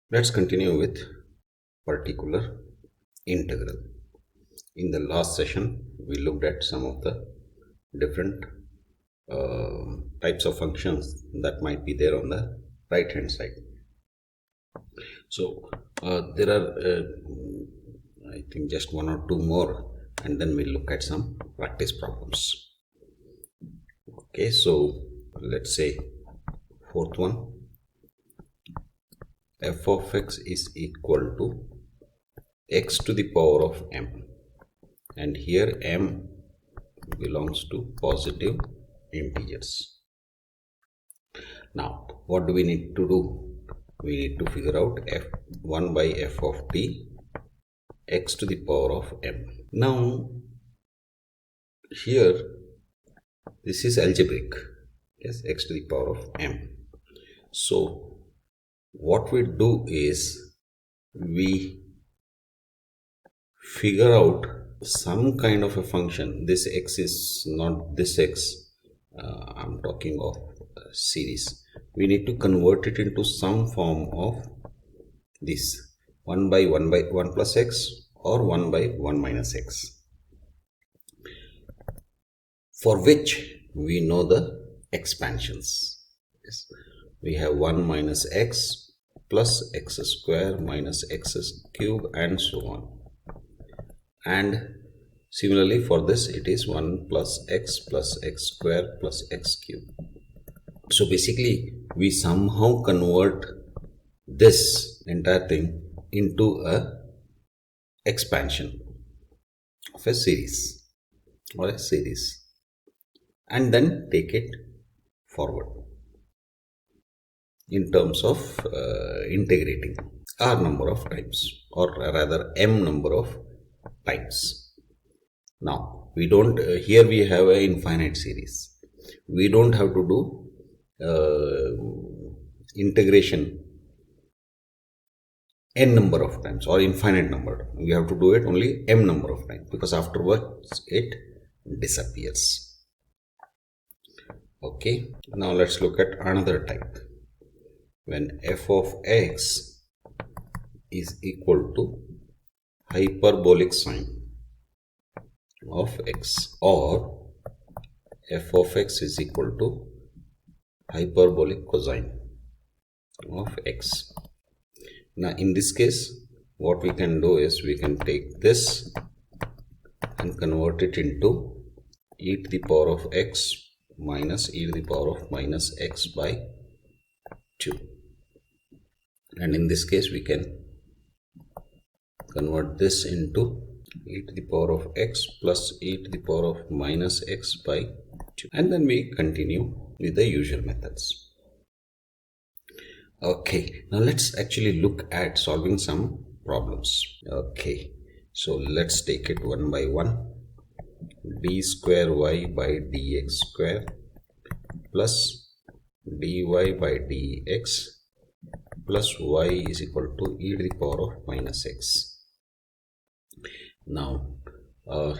Let's continue with particular integral. In the last session, we looked at some of the different types of functions that might be there on the right hand side. So there are I think just one or two more, and then we'll look at some practice problems. Okay, so let's say fourth one, f of x is equal to x to the power of m, and here m belongs to positive integers. Now what do we need to do? We need to figure out f1 by f of t x to the power of m. Now here this is algebraic, yes, x to the power of m. So what we do is we figure out some kind of a function. This x is not this x, I'm talking of series. We need to convert it into some form of this 1 by 1 plus x or 1 by 1 minus x, for which we know the expansions. Yes. We have 1 minus x plus x square minus x cube and so on. And similarly for this it is 1 plus x square plus x cube. So basically we somehow convert this entire thing into a expansion of a series or a series, and then take it forward in terms of integrating r number of times, or rather m number of times. Now we don't here we have an infinite series. We don't have to do integration n number of times or infinite number. We have to do it only m number of times, because afterwards it disappears. Okay, now let's look at another type. When f of x is equal to hyperbolic sine of x, or f of x is equal to hyperbolic cosine of x. Now in this case what we can do is we can take this and convert it into e to the power of x minus e to the power of minus x by 2, and in this case we can convert this into e to the power of x plus e to the power of minus x by 2, and then we continue with the usual methods. Okay, now let's actually look at solving some problems. Okay, so let's take it one by one. D square y by dx square plus dy by dx plus y is equal to e to the power of minus x. Now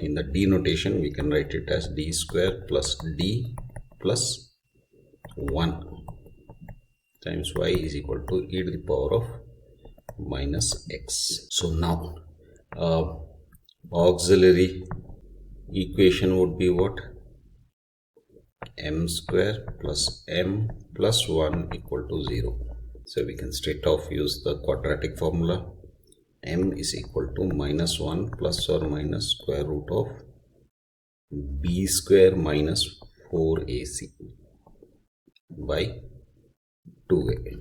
in the d notation we can write it as d square plus d plus 1 times y is equal to e to the power of minus x. So now auxiliary equation would be what? M square plus m plus 1 equal to 0. So we can straight off use the quadratic formula. M is equal to minus 1 plus or minus square root of b square minus 4ac by 2a,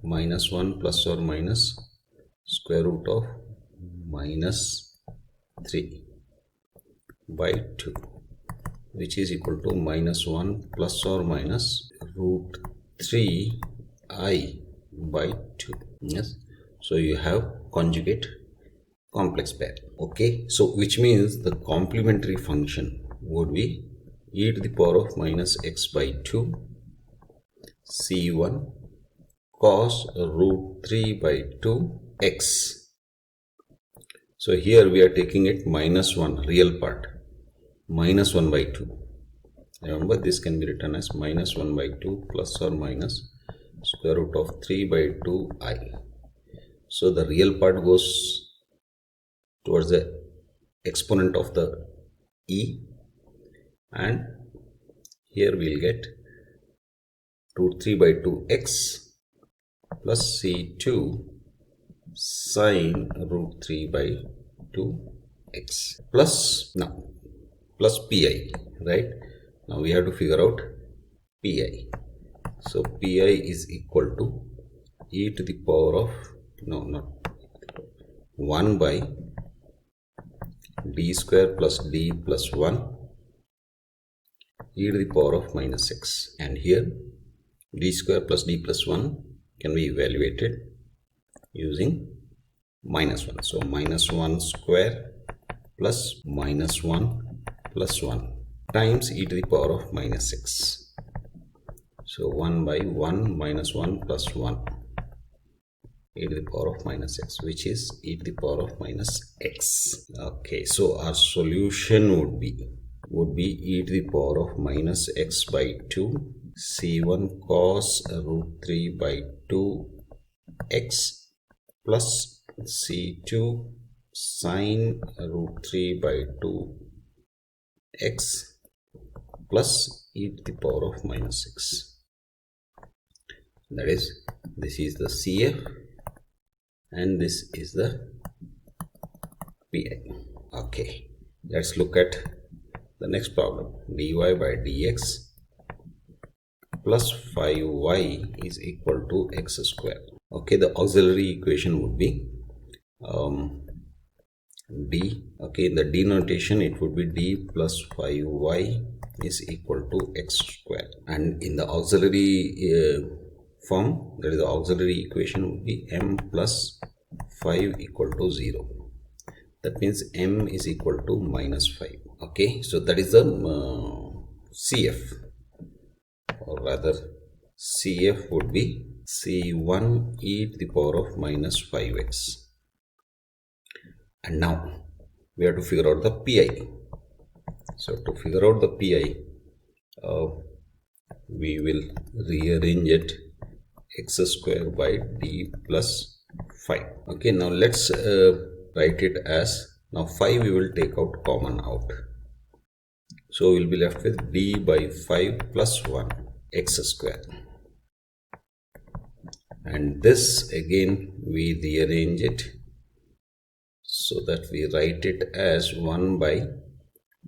minus 1 plus or minus square root of minus 3 by 2, which is equal to minus 1 plus or minus root 3i by 2. Yes, so you have conjugate complex pair. Okay, so which means the complementary function would be e to the power of minus x by 2 c1 cos root 3 by 2 x. So here we are taking it minus 1, real part, minus 1 by 2. Remember, this can be written as minus 1 by 2 plus or minus square root of 3 by 2i. So the real part goes towards the exponent of the e, and here we'll get root 3 by 2x plus c2 sine root 3 by 2x plus pi, right? Now we have to figure out pi. So pi is equal to e to the power of 1 by d square plus d plus 1 e to the power of minus x, and here d square plus d plus 1 can be evaluated using minus 1. So minus 1 square plus minus 1 plus 1 times e to the power of minus x. So 1 by 1 minus 1 plus 1 e to the power of minus x, which is e to the power of minus x. Okay, so our solution would be e to the power of minus x by 2 c1 cos root 3 by 2x plus c2 sine root 3 by 2x plus e to the power of minus 6. That is, this is the CF and this is the PI. Okay, let's look at the next problem. dy by dx plus 5y is equal to x square. Okay, the auxiliary equation would be d. Okay, in the denotation it would be d plus 5y is equal to x square, and in the auxiliary form, that is the auxiliary equation would be m plus 5 equal to 0. That means m is equal to minus 5. Okay, so that is the CF, or rather CF would be c1 e to the power of minus 5x. And now we have to figure out the PI. So to figure out the PI, we will rearrange it x square by d plus 5. Okay, now let's write it as, now 5 we will take out common out. So we will be left with d by 5 plus 1 x square. And this again we rearrange it so that we write it as 1 by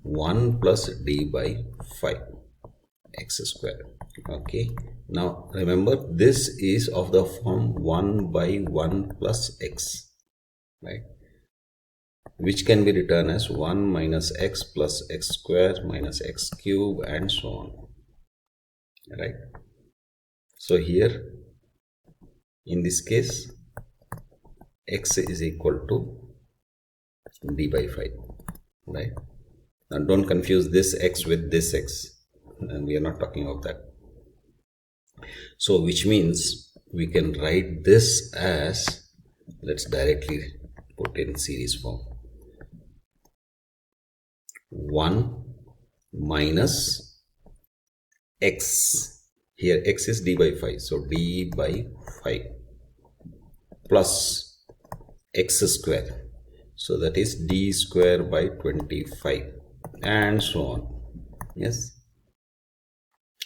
1 plus d by 5 x square. Okay, now remember this is of the form 1 by 1 plus x, right, which can be written as 1 minus x plus x square minus x cube and so on, right? So here in this case x is equal to d by 5, right? Now don't confuse this x with this x, and we are not talking of that. So which means we can write this as, let's directly put in series form, 1 minus x, here x is d by 5, so d by 5 plus x square, so that is d square by 25 and so on. Yes,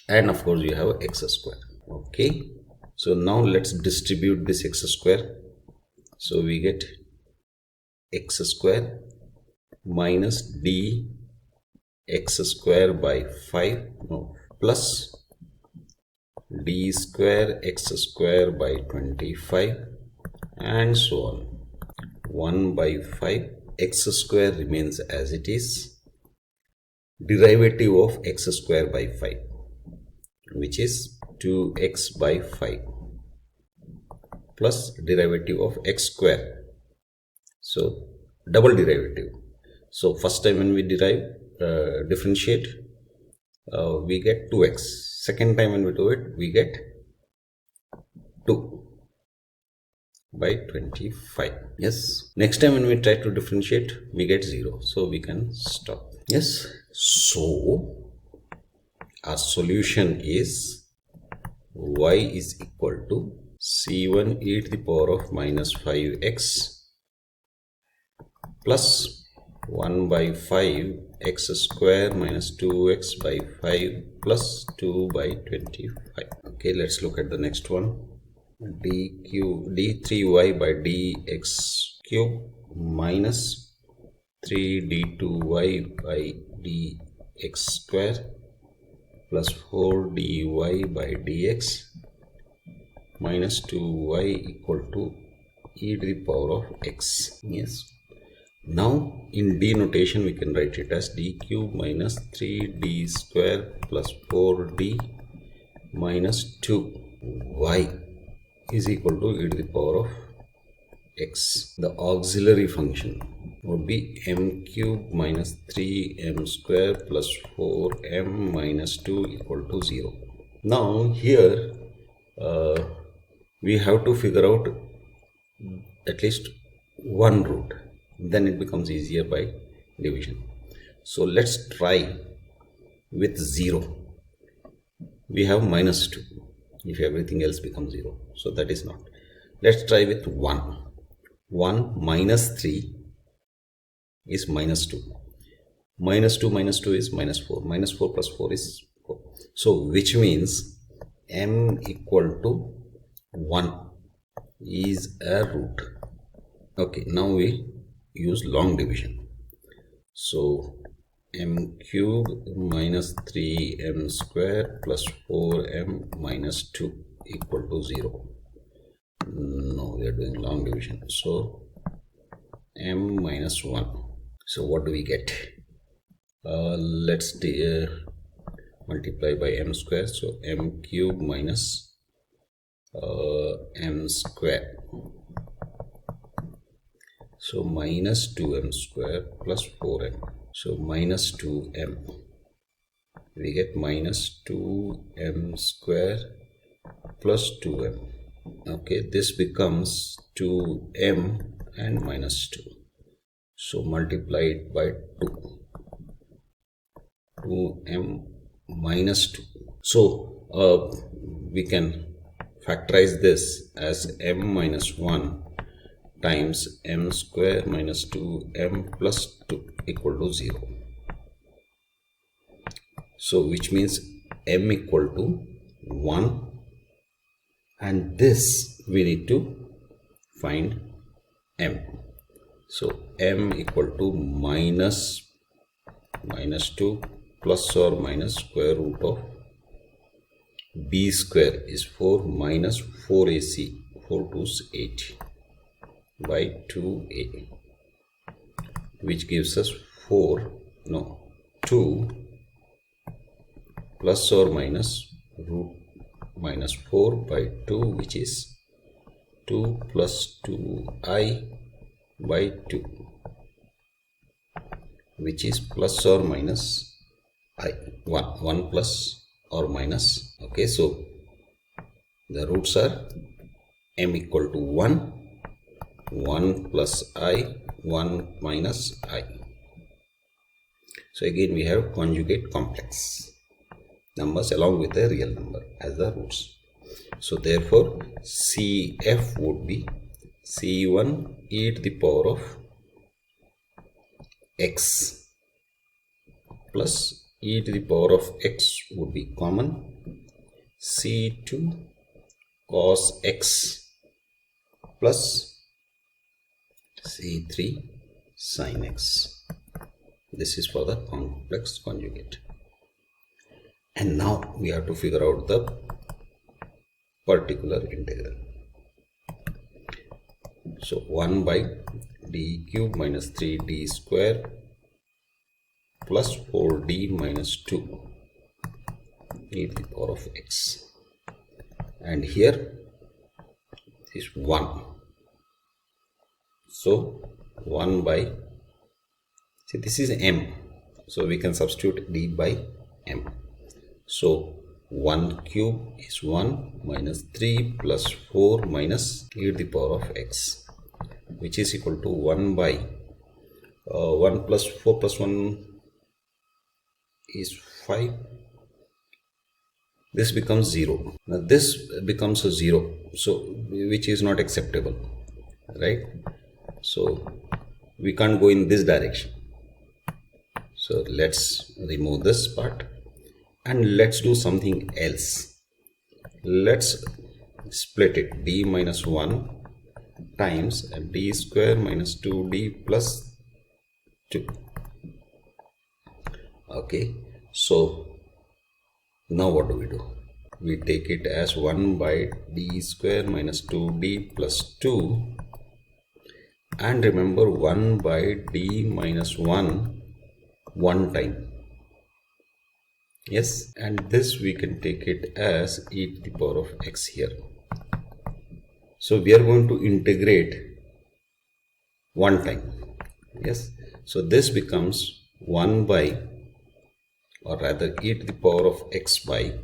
and of course you have x square. Okay, so now let's distribute this x square. So we get x square minus d x square by 5 plus d square x square by 25 and so on. 1 by 5, x square remains as it is, derivative of x square by 5, which is 2x by 5 plus derivative of x square, so double derivative. So first time when we differentiate, we get 2x. Second time when we do it, we get 2 by 25. Yes, next time when we try to differentiate, we get 0, so we can stop. Yes, so our solution is y is equal to c1 e to the power of minus 5x plus 1 by 5 x square minus 2x by 5 plus 2 by 25. Okay, let's look at the next one. d3y by dx cube minus 3d2y by dx square plus 4dy by dx minus 2y equal to e to the power of x. Yes. Now in d notation we can write it as d cube minus 3d square plus 4d minus 2y is equal to e to the power of x. The auxiliary function would be m cube minus 3m square plus 4m minus 2 equal to 0. Now here we have to figure out at least one root, then it becomes easier by division. So let's try with 0. We have minus 2 if everything else becomes 0, so that is not. Let's try with 1. 1 minus 3 is minus 2. Minus 2 minus 2 is minus 4. Minus 4 plus 4 is 4. So which means m equal to 1 is a root. Okay, now we use long division. So m cube minus 3m square plus 4m minus 2 equal to 0. No, we are doing long division. So m minus 1. So what do we get? Let's multiply by m square. So m cube minus m square. So minus 2m square plus 4m. So minus 2m. We get minus 2m square plus 2m. Okay, this becomes 2m and minus 2. So multiply it by 2. 2m minus 2. So we can factorize this as m minus 1 times m square minus 2m plus 2 equal to 0. So which means m equal to 1, and this we need to find m. So m equal to minus 2 plus or minus square root of b square is 4 minus 4ac, 4 2's 8 by 2a, which gives us 2 plus or minus root minus 4 by 2, which is 2 plus 2i by 2, which is plus or minus I, 1 plus or minus. Okay, so the roots are m equal to 1, 1 plus I, 1 minus I. So again we have conjugate complex numbers along with a real number as the roots. So therefore CF would be C1 e to the power of x plus e to the power of x would be common, C2 cos x plus C3 sin x. This is for the complex conjugate. And now we have to figure out the particular integral. So 1 by d cube minus 3d square plus 4d minus 2 e to the power of x. And here is 1. So 1 by, see this is m, so we can substitute d by m. So 1 cube is 1 minus 3 plus 4 minus e to the power of x, which is equal to 1 by 1 plus 4 plus 1 is 5 this becomes 0. Now this becomes a 0, so which is not acceptable, right? So we can't go in this direction. So let's remove this part and let's do something else. Let's split it. D minus 1 times d square minus 2d plus 2. Okay, so now what do? We take it as 1 by d square minus 2d plus 2, and remember 1 by d minus 1 one time. Yes, and this we can take it as e to the power of x here. So we are going to integrate one time. Yes, so this becomes 1 by, or rather e to the power of x by,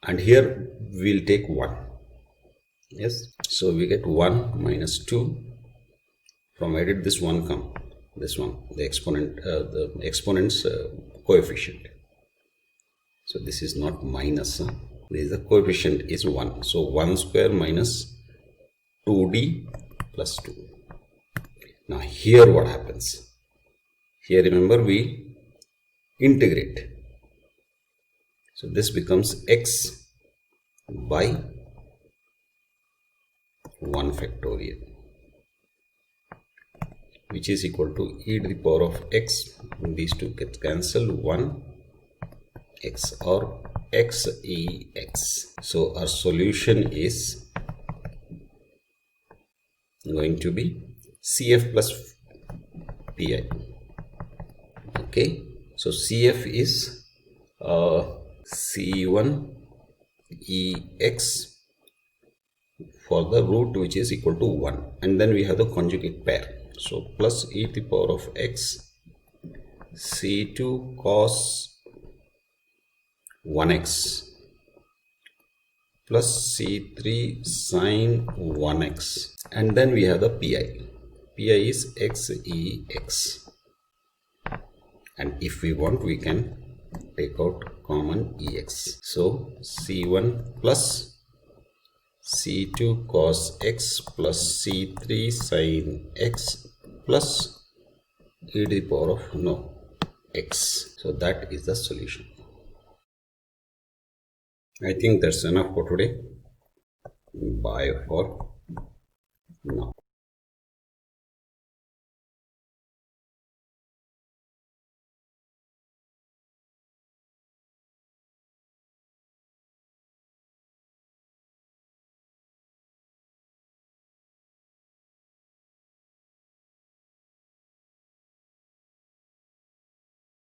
and here we'll take 1. Yes, so we get 1 minus 2. From where did this 1 come? This one, the exponent's coefficient. So this is not minus, this is the coefficient is 1. So 1 square minus 2d plus 2. Now here what happens? Here remember we integrate. So this becomes x by 1 factorial, which is equal to e to the power of x. These two get cancelled, 1 x, or x e x. So our solution is going to be CF plus PI. Okay, so CF is C1 EX for the root which is equal to 1, and then we have the conjugate pair. So plus e to the power of x C2 cos 1x plus C3 sin 1x, and then we have the PI. PI is XEX, and if we want we can take out common EX. So C1 plus C2 cos x plus C3 sin x plus e to the power of x. So that is the solution. I think that's enough for today. Bye for now.